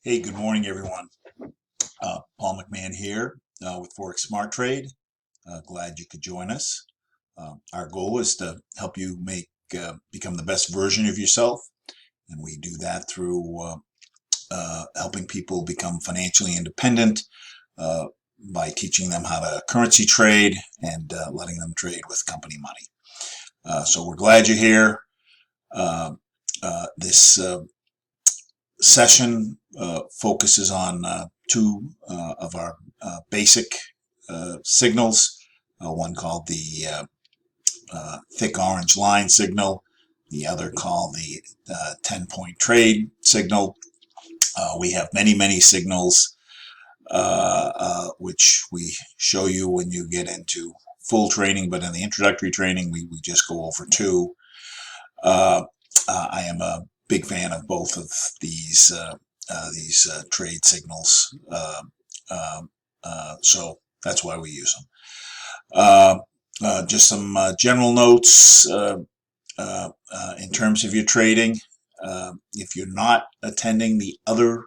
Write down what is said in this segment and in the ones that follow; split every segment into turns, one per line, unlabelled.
Hey, good morning, everyone. Paul McMahon here with Forex Smart Trade. Glad you could join us. Our goal is to help you become the best version of yourself, and we do that through helping people become financially independent by teaching them how to currency trade and letting them trade with company money. So we're glad you're here. This session focuses on two of our basic signals, one called the thick orange line signal, the other called the 10-point trade signal. We have many signals which we show you when you get into full training, but in the introductory training we just go over two. I am a big fan of both of these trade signals, so that's why we use them. Just some general notes in terms of your trading. If you're not attending the other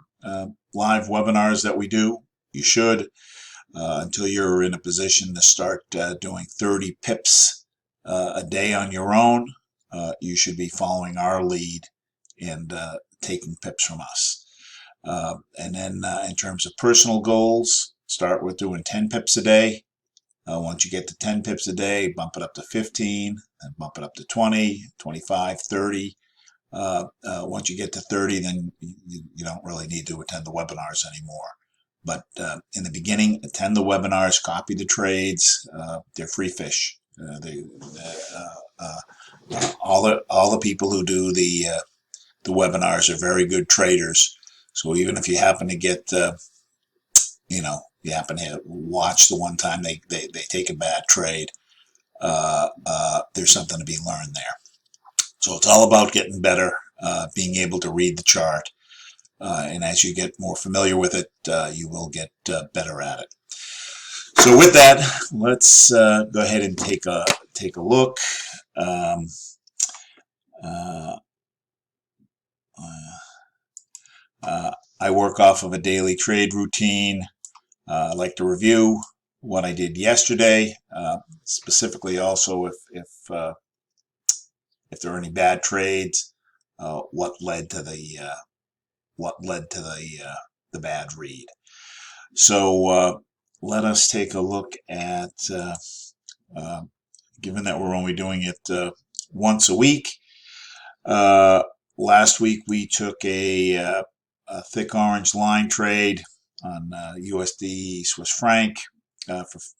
live webinars that we do, you should until you're in a position to start doing 30 pips a day on your own. You should be following our lead and taking pips from us. And then in terms of personal goals, start with doing 10 pips a day. Once you get to 10 pips a day, bump it up to 15, and bump it up to 20, 25, 30. Once you get to 30, then you don't really need to attend the webinars anymore. But in the beginning, attend the webinars, copy the trades. They're free fish. All the people who do the webinars are very good traders. So even if you happen to get, you happen to watch the one time they take a bad trade, there's something to be learned there. So it's all about getting better, being able to read the chart. And as you get more familiar with it, you will get better at it. So with that, let's go ahead and take a look. I work off of a daily trade routine. I like to review what I did yesterday, specifically also if there are any bad trades, what led to the bad read. So let us take a look at, given that we're only doing it once a week. Last week we took a thick orange line trade on USD Swiss franc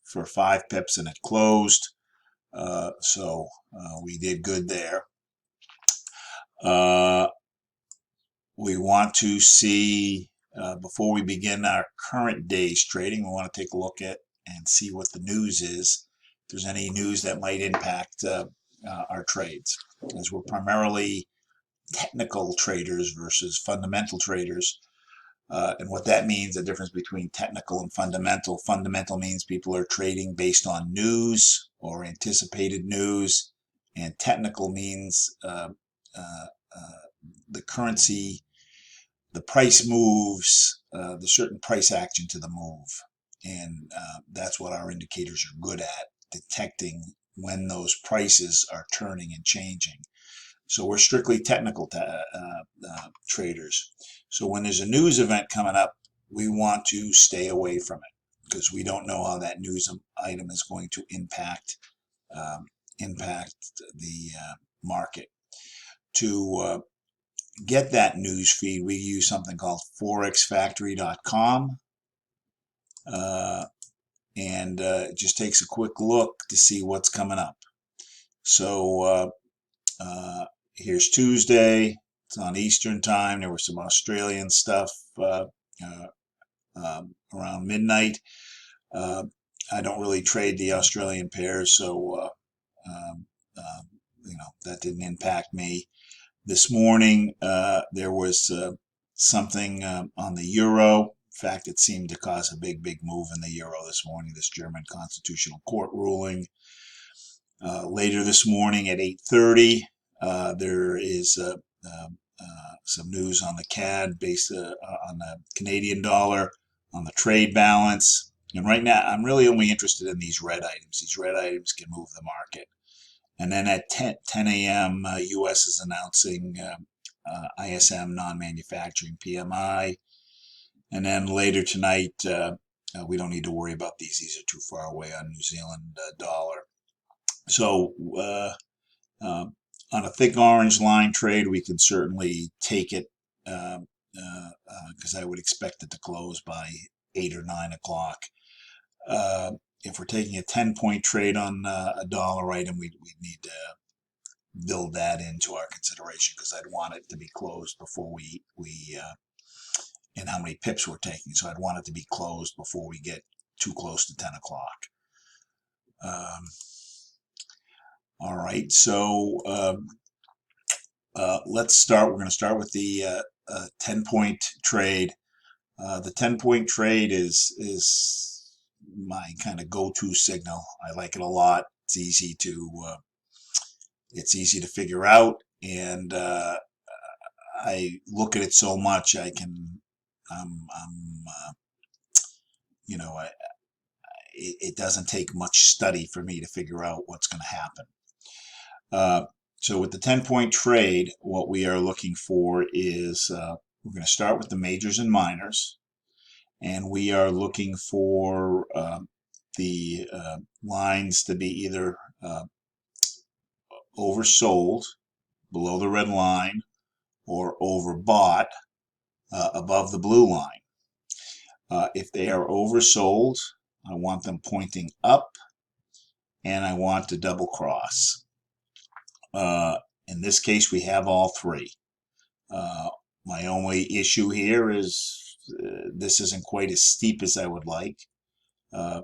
for 5 pips, and it closed. So we did good there. We want to see, before we begin our current day's trading, we want to take a look at and see what the news is. If there's any news that might impact our trades, as we're primarily technical traders versus fundamental traders. And what that means, the difference between technical and fundamental. Fundamental means people are trading based on news or anticipated news, and technical means the currency, the price moves, the certain price action to the move. And that's what our indicators are good at, detecting when those prices are turning and changing. So we're strictly technical traders. So when there's a news event coming up, we want to stay away from it because we don't know how that news item is going to impact the market. To get that news feed, we use something called forexfactory.com, and it just takes a quick look to see what's coming up. So here's Tuesday. It's on Eastern time. There was some Australian stuff around midnight. I don't really trade the Australian pairs, so that didn't impact me. This morning there was something on the euro. In fact, it seemed to cause a big move in the euro this morning, this German Constitutional Court ruling. Later this morning at 8:30, there is some news on the CAD based on the Canadian dollar, on the trade balance. And right now, I'm really only interested in these red items. These red items can move the market. And then at 10 a.m., U.S. is announcing ISM non-manufacturing PMI. And then later tonight, we don't need to worry about these. These are too far away on New Zealand dollar. So on a thick orange line trade, we can certainly take it because I would expect it to close by 8 or 9 o'clock. If we're taking a 10-point trade on a dollar item, we need to build that into our consideration because I'd want it to be closed before we and how many pips we're taking. So I'd want it to be closed before we get too close to 10 o'clock. All right, so let's start. We're going to start with the 10-point trade. The 10-point trade is my kind of go-to signal. I like it a lot. It's easy to figure out, and I look at it so much I can it doesn't take much study for me to figure out what's going to happen. So with the 10-point trade, what we are looking for is we're going to start with the majors and minors, and we are looking for the lines to be either oversold below the red line or overbought above the blue line. If they are oversold, I want them pointing up, and I want to double cross. In this case, we have all three. My only issue here is this isn't quite as steep as I would like.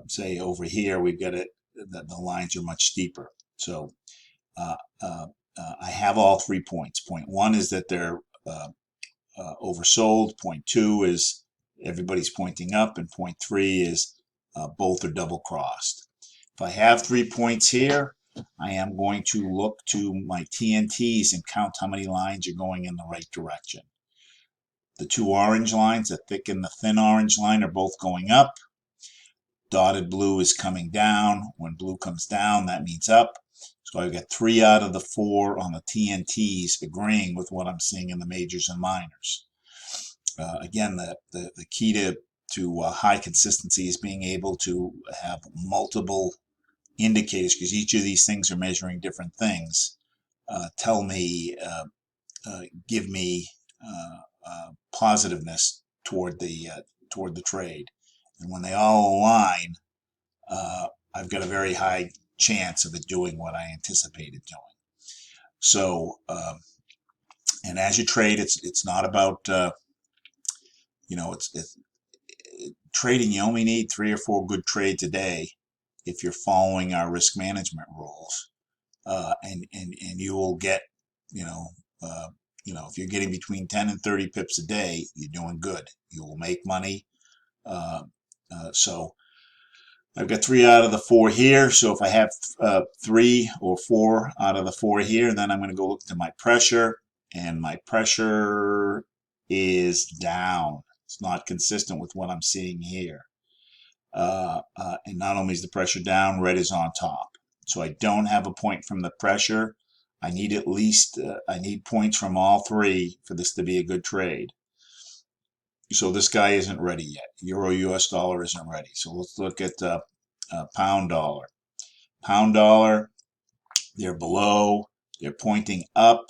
Say over here, we've got it, the lines are much steeper. So I have all 3 points. Point 1 is that they're oversold. Point 2 is everybody's pointing up, and point 3 is both are double crossed. If I have 3 points here, I am going to look to my TNTs and count how many lines are going in the right direction. The 2 orange lines, the thick and the thin orange line, are both going up. Dotted blue is coming down. When blue comes down, that means up. So I've got 3 out of the 4 on the TNTs agreeing with what I'm seeing in the majors and minors. Again, the key to high consistency is being able to have multiple indicators, because each of these things are measuring different things. Give me positiveness toward the trade, and when they all align, I've got a very high chance of it doing what I anticipated doing. So, and as you trade, it's not about trading. You only need 3 or 4 good trades a day if you're following our risk management rules, and you will get if you're getting between 10 and 30 pips a day, you're doing good. You will make money. So I've got 3 out of the 4 here. So if I have 3 or 4 out of the 4 here, then I'm going to go look to my pressure, and my pressure is down. It's not consistent with what I'm seeing here. And not only is the pressure down, red is on top. So I don't have a point from the pressure. I need at least, I need points from all 3 for this to be a good trade. So this guy isn't ready yet. Euro US dollar isn't ready. So let's look at pound dollar. Pound dollar, they're below, they're pointing up,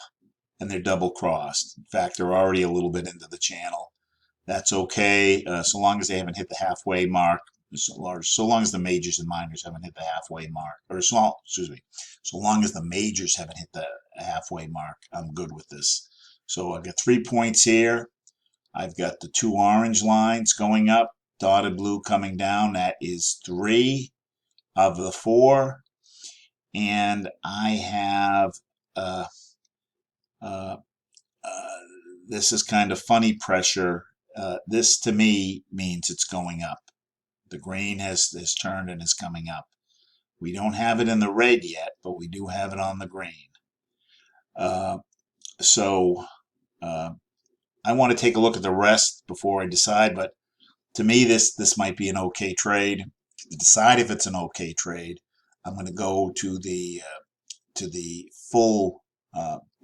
and they're double crossed. In fact, they're already a little bit into the channel. That's okay, so long as they haven't hit the halfway mark. So long as the majors and minors haven't hit the halfway mark, or so long as the majors haven't hit the halfway mark, I'm good with this. So I've got 3 points here. I've got the 2 orange lines going up, dotted blue coming down. That is 3 of the 4. And I have, this is kind of funny pressure. This to me means it's going up. The green has turned and is coming up. We don't have it in the red yet, but we do have it on the green. So I want to take a look at the rest before I decide, but to me, this might be an okay trade. To decide if it's an okay trade, I'm going to go to the full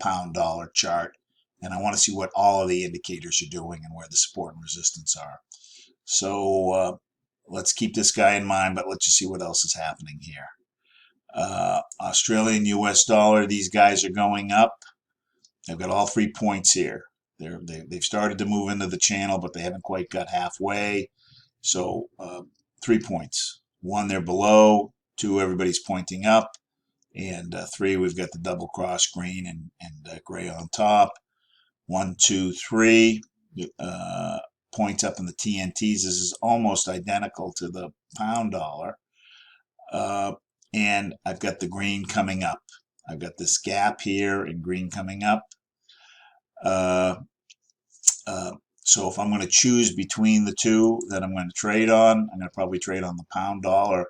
pound dollar chart, and I want to see what all of the indicators are doing and where the support and resistance are. So let's keep this guy in mind, but let's just see what else is happening here. Australian US dollar, these guys are going up. I've got all 3 points here. They've started to move into the channel, but they haven't quite got halfway. So 3 points. 1, they're below. 2, everybody's pointing up. And 3, we've got the double cross green and gray on top. 1, 2, 3 points up in the TNTs. This is almost identical to the pound dollar. And I've got the green coming up. I've got this gap here and green coming up. So if I'm going to choose between the two that I'm going to trade on, I'm going to probably trade on the pound dollar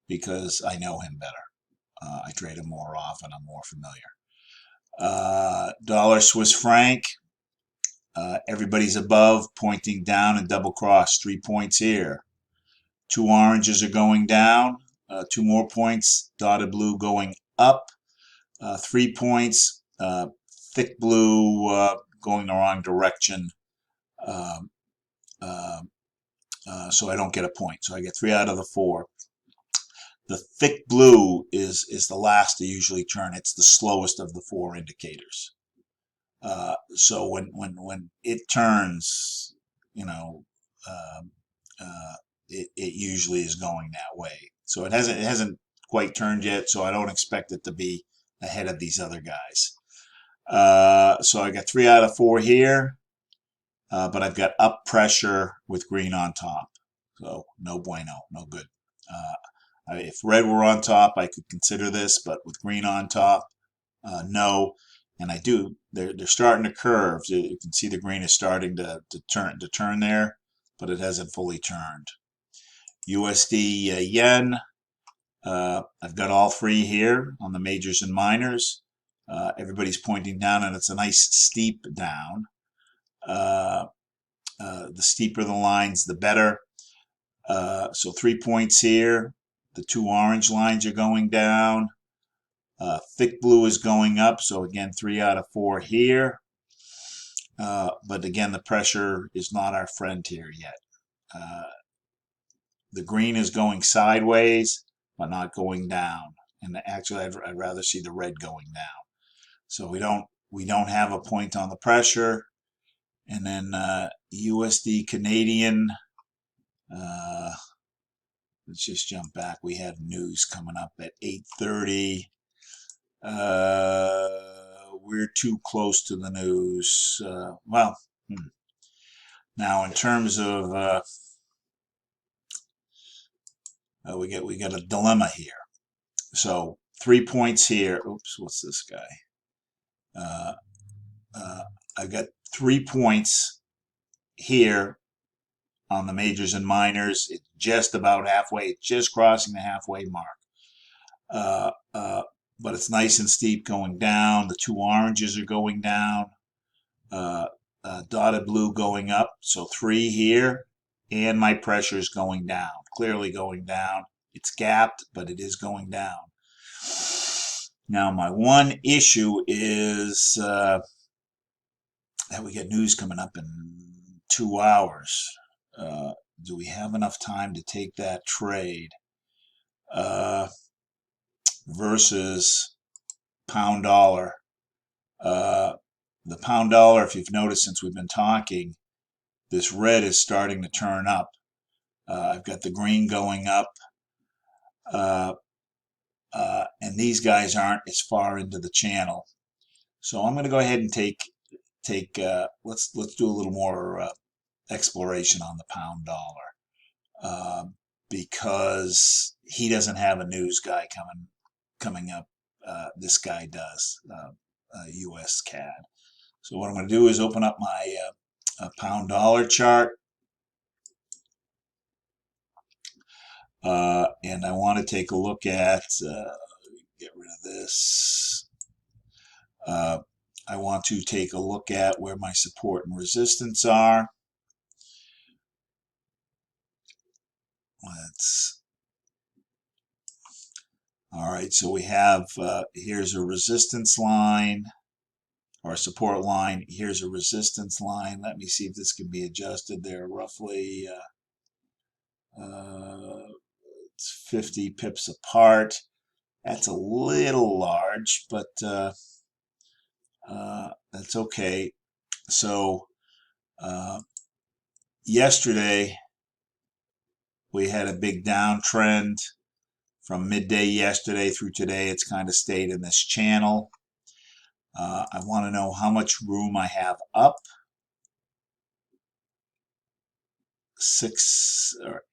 because I know him better. I trade him more often. I'm more familiar. Dollar Swiss franc. Everybody's above, pointing down and double cross. 3 points here. 2 oranges are going down. 2 more points. Dotted blue going up. 3 points. Thick blue going the wrong direction. So I don't get a point. So I get 3 out of the 4. The thick blue is the last to usually turn. It's the slowest of the 4 indicators. So when it turns, you know, it usually is going that way. So it hasn't quite turned yet. So I don't expect it to be ahead of these other guys. So I got 3 out of 4 here, but I've got up pressure with green on top. So no bueno, no good. If red were on top, I could consider this, but with green on top, no. And I do. They're starting to curve. You can see the green is starting to turn there, but it hasn't fully turned. USD yen. I've got all 3 here on the majors and minors. Everybody's pointing down, and it's a nice steep down. The steeper the lines, the better. So 3 points here. The 2 orange lines are going down. Thick blue is going up, so again 3 out of 4 here. But again, the pressure is not our friend here yet. The green is going sideways, but not going down. And actually, I'd rather see the red going down. So we don't have a point on the pressure. And then USD Canadian. Let's just jump back. We have news coming up at 8:30. We're too close to the news. Now in terms of we got a dilemma here. So 3 points here. Oops, what's this guy? I've got 3 points here on the majors and minors. It's just about halfway. It's just crossing the halfway mark. But it's nice and steep going down. The 2 oranges are going down. Dotted blue going up. So 3 here. And my pressure is going down. Clearly going down. It's gapped, but it is going down. Now, my one issue is that we get news coming up in 2 hours. Do we have enough time to take that trade? Versus pound dollar. The pound dollar, if you've noticed since we've been talking, this red is starting to turn up. I've got the green going up. And these guys aren't as far into the channel. So I'm going to go ahead and take let's do a little more exploration on the pound dollar. Because he doesn't have a news guy coming up. This guy does, US CAD. So what I'm going to do is open up my pound dollar chart. And I want to take a look at, get rid of this. I want to take a look at where my support and resistance are. All right, so we have, here's a resistance line, or a support line. Here's a resistance line. Let me see if this can be adjusted. They're roughly it's 50 pips apart. That's a little large, but that's okay. So yesterday we had a big downtrend from midday yesterday through today. It's kind of stayed in this channel. I want to know how much room I have up. 6 or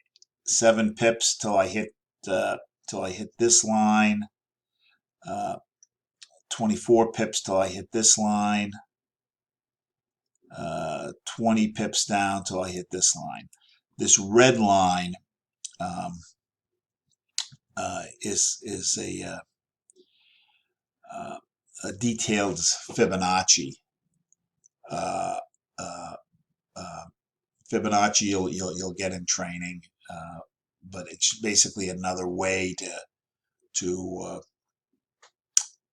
7 pips till I hit this line. 24 pips till I hit this line. 20 pips down till I hit this line. This red line is a detailed Fibonacci. Fibonacci you'll get in training, but it's basically another way to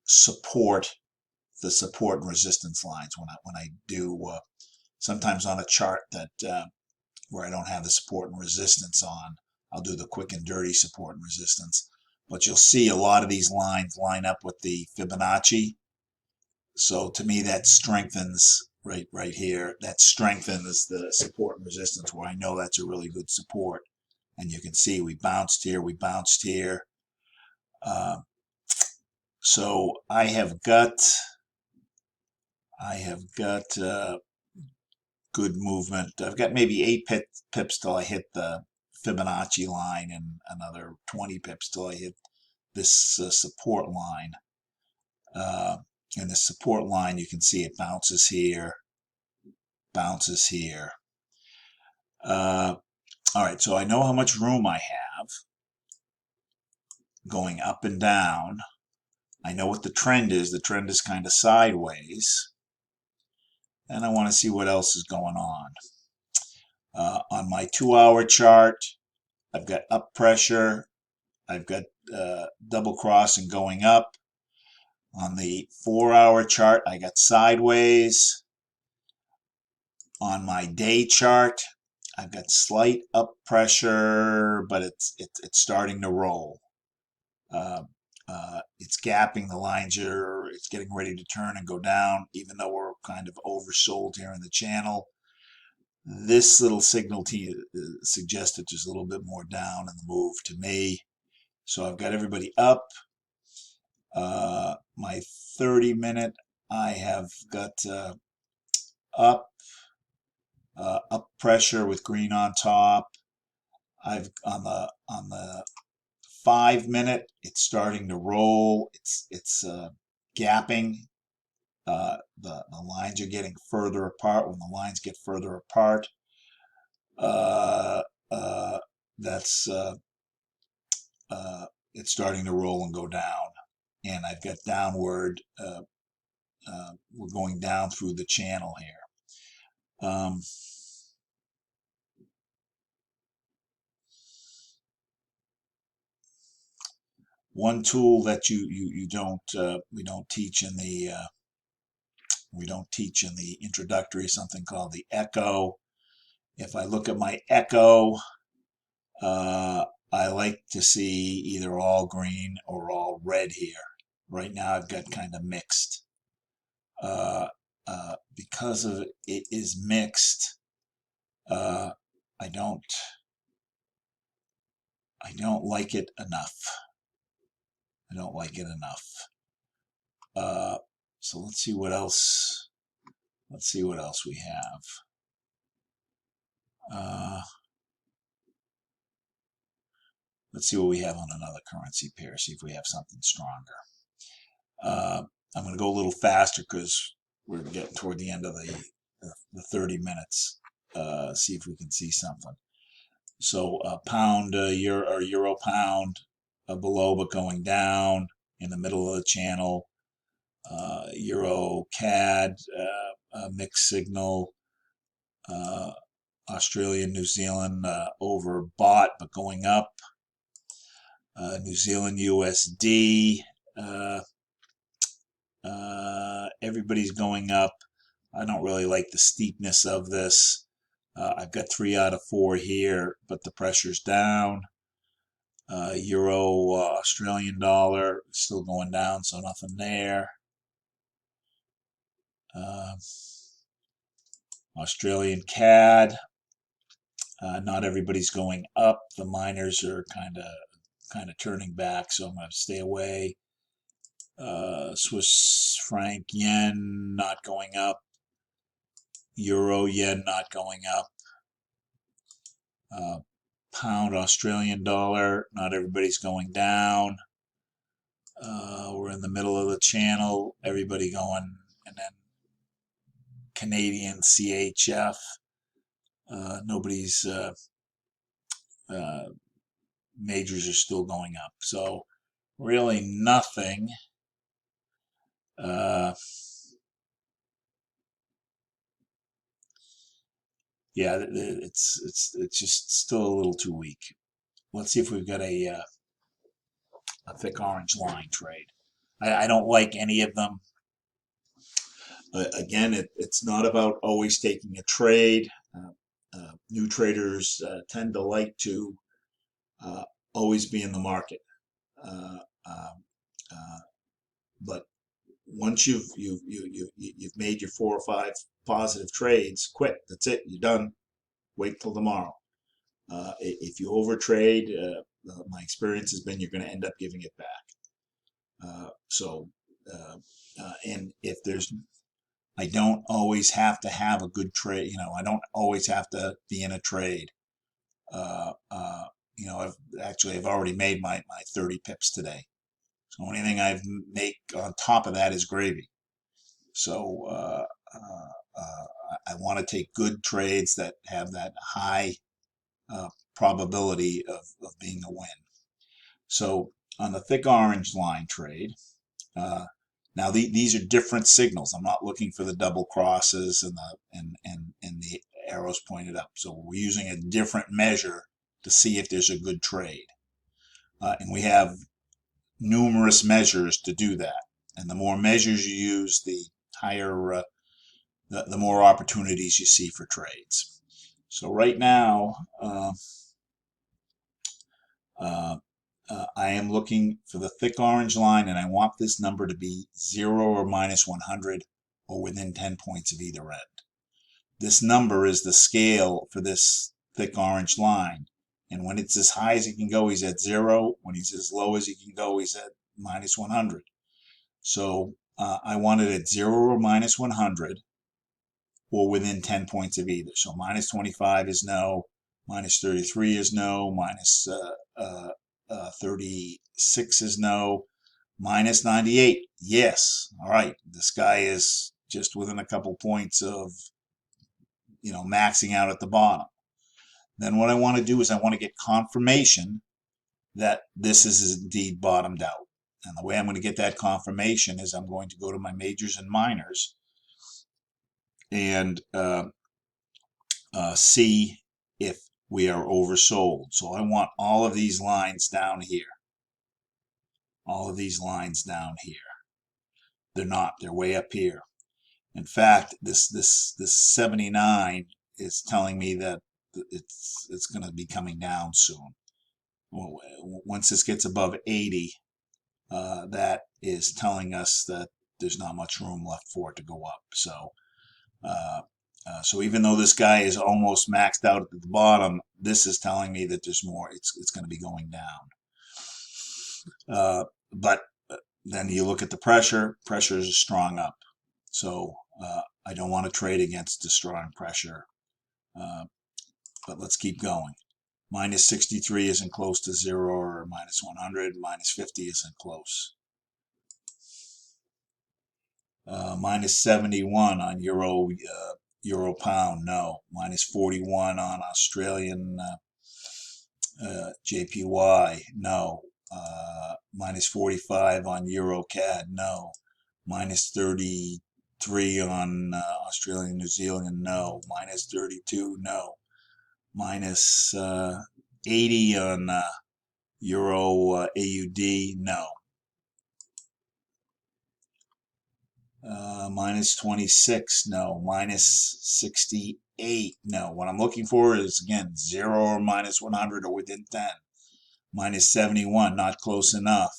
support the support and resistance lines when I do sometimes on a chart that where I don't have the support and resistance on, I'll do the quick and dirty support and resistance. But you'll see a lot of these lines line up with the Fibonacci. So to me, that strengthens right here. That strengthens the support and resistance where I know that's a really good support. And you can see we bounced here, we bounced here. So I have got good movement. I've got maybe 8 pips till I hit the Fibonacci line, and another 20 pips till I hit this support line. And the support line, you can see it bounces here, bounces here. All right, so I know how much room I have going up and down. I know what the trend is. The trend is kind of sideways. And I want to see what else is going on. On my 2-hour chart, I've got up pressure. I've got double crossing going up. On the 4-hour chart, I got sideways. On my day chart, I've got slight up pressure, but it's starting to roll. It's gapping the lines here. It's getting ready to turn and go down, even though we're kind of oversold here in the channel. This little signal suggested there's a little bit more down in the move to me. So I've got everybody up. My 30-minute, I have got up pressure with green on top. I've on the 5-minute, it's starting to roll. It's gapping. The lines are getting further apart. When the lines get further apart, that's it's starting to roll and go down. And I've got downward. We're going down through the channel here. One tool that we don't teach in the introductory, something called the echo. If I look at my echo, I like to see either all green or all red here. Right now I've got kind of mixed. Because of it is mixed, I don't like it enough. I don't like it enough. So let's see what else. Let's see what else we have. Let's see what we have on another currency pair. See if we have something stronger. I'm going to go a little faster because we're getting toward the end of the 30 minutes. See if we can see something. So pound, euro pound below but going down in the middle of the channel. Euro CAD, mixed signal, Australian, New Zealand overbought but going up. New Zealand USD, everybody's going up. I don't really like the steepness of this. I've got 3 out of 4 here, but the pressure's down. Euro, Australian dollar, still going down, so nothing there. Australian CAD, not everybody's going up. The miners are kind of turning back, so I'm going to stay away. Swiss franc yen not going up. Euro yen not going up. Pound Australian dollar, not everybody's going down. We're in the middle of the channel, everybody going, and then Canadian CHF, nobody's majors are still going up. So really nothing. Yeah, it's just still a little too weak. Let's see if we've got a thick orange line trade. I don't like any of them. Again, it's not about always taking a trade. New traders tend to like to always be in the market, but once you've made your 4 or 5 positive trades, quit. That's it. You're done. Wait till tomorrow. If you overtrade, my experience has been you're going to end up giving it back. And if there's, I don't always have to have a good trade. I don't always have to be in a trade. I've already made my 30 pips today. So anything I make on top of that is gravy. So I want to take good trades that have that high probability of being a win. So on the thick orange line trade, now these are different signals. I'm not looking for the double crosses and the arrows pointed up. So we're using a different measure to see if there's a good trade. And we have numerous measures to do that. And the more measures you use, the higher, the more opportunities you see for trades. So right now, I am looking for the thick orange line, and I want this number to be 0 or minus 100 or within 10 points of either end. This number is the scale for this thick orange line. And when it's as high as it can go, he's at 0. When he's as low as he can go, he's at minus 100. So I want it at 0 or minus 100 or within 10 points of either. So minus 25 is no, minus 33 is no, minus 36 is no, minus 98, yes. All right, this guy is just within a couple points of, maxing out at the bottom. Then what I want to do is I want to get confirmation that this is indeed bottomed out. And the way I'm going to get that confirmation is I'm going to go to my majors and minors and see if we are oversold. So I want all of these lines down here. All of these lines down here. They're not. They're way up here. In fact, this 79 is telling me that it's going to be coming down soon. Once this gets above 80, that is telling us that there's not much room left for it to go up. So, so even though this guy is almost maxed out at the bottom, this is telling me that there's more. It's going to be going down. But then you look at the pressure. Pressure is strong up. So I don't want to trade against the strong pressure. But let's keep going. Minus 63 isn't close to 0, or minus 100. Minus 50 isn't close. Minus 71 on Euro pound, no. Minus 41 on Australian JPY, no. Minus 45 on Euro CAD, no. minus 33 on Australian, New Zealand, no. Minus 32, no. Minus 80 on Euro AUD, no. Minus 26, no. Minus 68, no. What I'm looking for is, again, 0 or minus 100 or within 10. Minus 71, not close enough.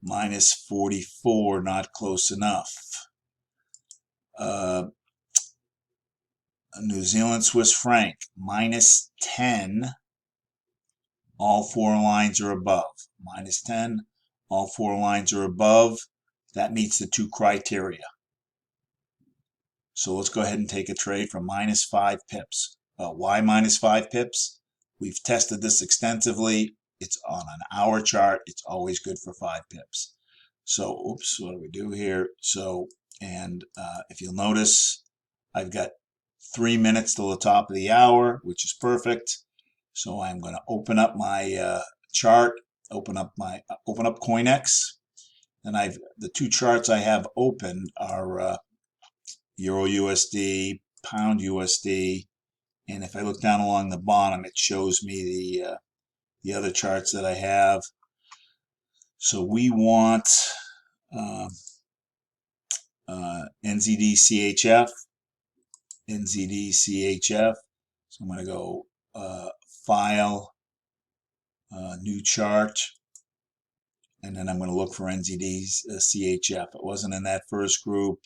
Minus 44, not close enough. New Zealand Swiss franc, minus 10. All four lines are above. Minus 10, all four lines are above. That meets the two criteria. So let's go ahead and take a trade for minus 5 pips. Why minus 5 pips? We've tested this extensively. It's on an hour chart. It's always good for 5 pips. So, oops, what do we do here? So, and if you'll notice, I've got 3 minutes till the top of the hour, which is perfect. So I'm going to open up my chart, open up CoinEx, and the two charts I have open are Euro USD, Pound USD, and if I look down along the bottom, it shows me the other charts that I have. So we want NZD CHF, NZD CHF. So I'm going to go File, New Chart, and then I'm going to look for NZD CHF. It wasn't in that first group,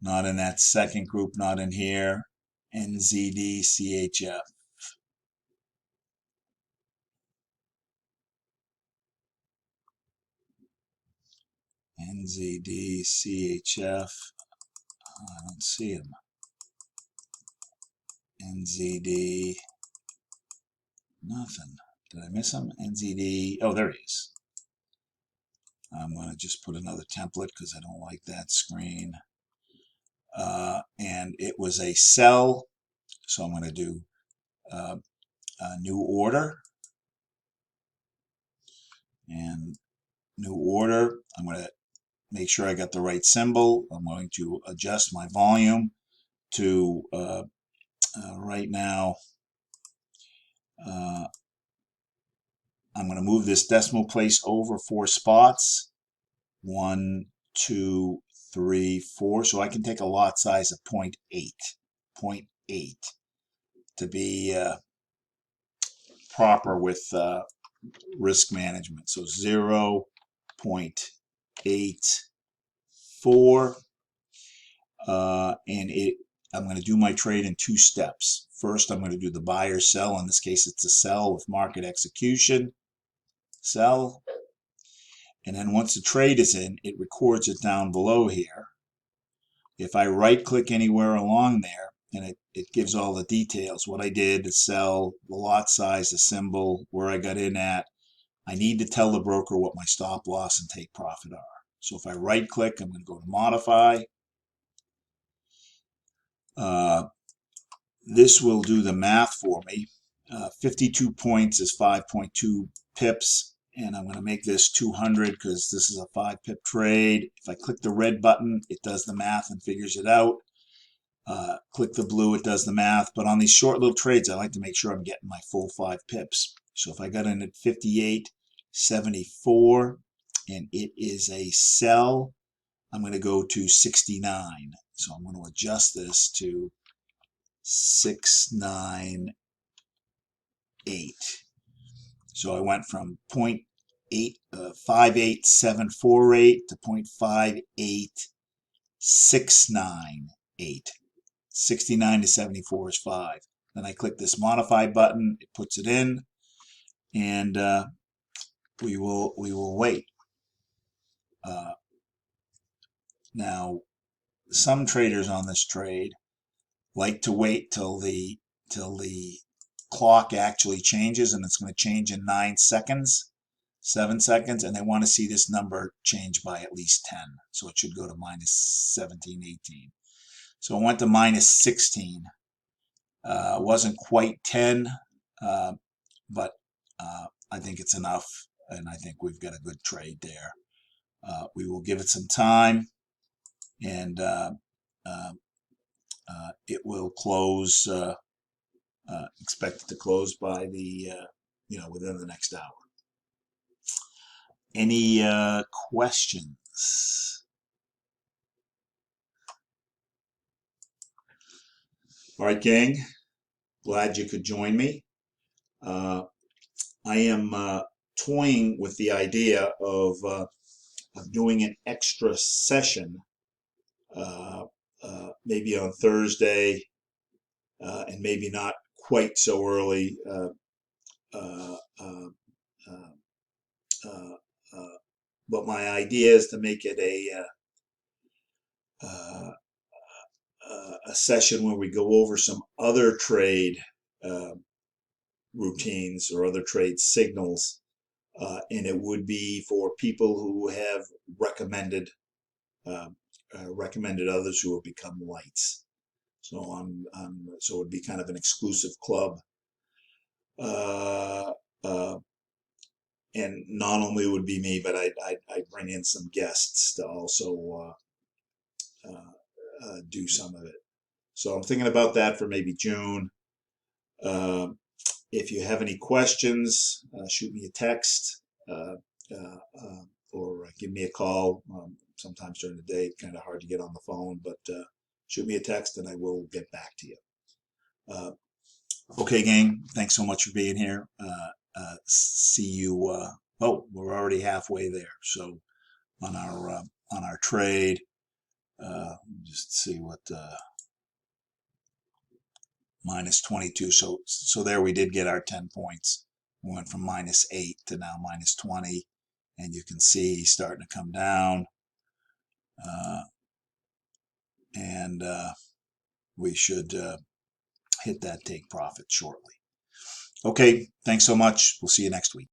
not in that second group, not in here. NZD CHF. NZD CHF. I don't see him. NZD. Nothing. Did I miss him? NZD. Oh, there he is. I'm going to just put another template because I don't like that screen. And it was a sell. So I'm going to do a new order. And new order. I'm going to make sure I got the right symbol. I'm going to adjust my volume to right now. I'm going to move this decimal place over 4 spots. 1, 2, 3, 4. So I can take a lot size of 0.8. 0.8 to be proper with risk management. So 0.84. And I'm going to do my trade in 2 steps. First, I'm going to do the buy or sell. In this case, it's a sell with market execution. Sell. And then once the trade is in, it records it down below here. If I right-click anywhere along there, and it gives all the details, what I did, the sell, the lot size, the symbol, where I got in at, I need to tell the broker what my stop loss and take profit are. So if I right-click, I'm going to go to Modify. This will do the math for me. 52 points is 5.2 pips, and I'm going to make this 200 because this is a 5 pip trade. If I click the red button, it does the math and figures it out. Click the blue, it does the math. But on these short little trades, I like to make sure I'm getting my full 5 pips. So if I got in at 58.74 and it is a sell, I'm going to go to 69. So I'm going to adjust this to 698. So I went from 0.5878 to 0.58698. 69 to 74 is 5. Then I click this modify button, it puts it in, and we will wait. Now, some traders on this trade like to wait till the clock actually changes, and it's going to change in 9 seconds, 7 seconds, and they want to see this number change by at least 10. So it should go to minus 17, 18. So it went to minus 16. Wasn't quite 10, but I think it's enough, and I think we've got a good trade there. We will give it some time, and it will close. Expected to close by the within the next hour. Any questions? All right, gang. Glad you could join me. I am toying with the idea of doing an extra session, maybe on Thursday, and maybe not quite so early. But my idea is to make it a session where we go over some other trade routines or other trade signals, and it would be for people who have recommended others who have become lights. So so it'd be kind of an exclusive club, and not only would be me, but I'd bring in some guests to also do some of it. So I'm thinking about that for maybe June. If you have any questions, shoot me a text or give me a call. Sometimes during the day, it's kind of hard to get on the phone, but shoot me a text and I will get back to you. Okay, gang. Thanks so much for being here. See you. Oh, we're already halfway there. So on our trade, just see what minus 22. So there we did get our 10 points. We went from -8 to now -20, and you can see he's starting to come down, and we should hit that take profit shortly. Okay, thanks so much. We'll see you next week.